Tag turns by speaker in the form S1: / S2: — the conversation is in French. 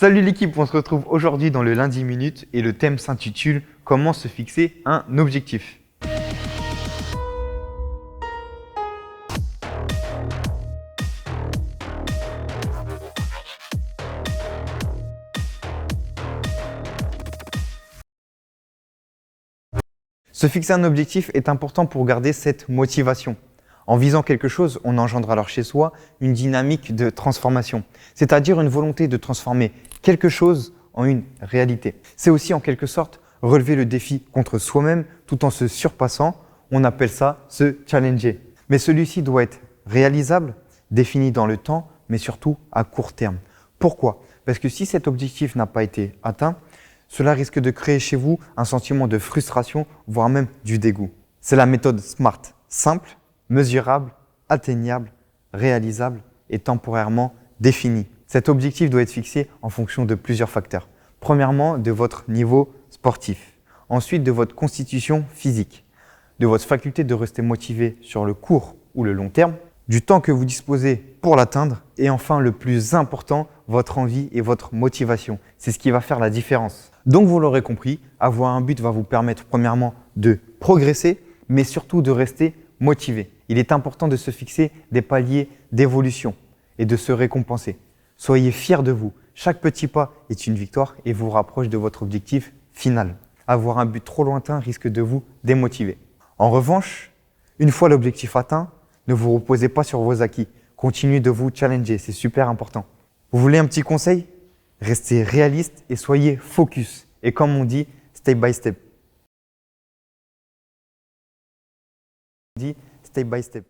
S1: Salut l'équipe, on se retrouve aujourd'hui dans le lundi minute et le thème s'intitule « Comment se fixer un objectif ?» Se fixer un objectif est important pour garder cette motivation. En visant quelque chose, on engendre alors chez soi une dynamique de transformation, c'est-à-dire une volonté de transformer quelque chose en une réalité. C'est aussi en quelque sorte relever le défi contre soi-même tout en se surpassant. On appelle ça se challenger. Mais celui-ci doit être réalisable, défini dans le temps, mais surtout à court terme. Pourquoi ? Parce que si cet objectif n'a pas été atteint, cela risque de créer chez vous un sentiment de frustration, voire même du dégoût. C'est la méthode SMART, simple, mesurable, atteignable, réalisable et temporairement défini. Cet objectif doit être fixé en fonction de plusieurs facteurs. Premièrement, de votre niveau sportif. Ensuite, de votre constitution physique. De votre faculté de rester motivé sur le court ou le long terme. Du temps que vous disposez pour l'atteindre. Et enfin, le plus important, votre envie et votre motivation. C'est ce qui va faire la différence. Donc, vous l'aurez compris, avoir un but va vous permettre premièrement de progresser, mais surtout de rester motivé. Il est important de se fixer des paliers d'évolution et de se récompenser. Soyez fiers de vous. Chaque petit pas est une victoire et vous rapproche de votre objectif final. Avoir un but trop lointain risque de vous démotiver. En revanche, une fois l'objectif atteint, ne vous reposez pas sur vos acquis. Continuez de vous challenger, c'est super important. Vous voulez un petit conseil ? Restez réaliste et soyez focus. Et comme on dit, step by step. Step by step.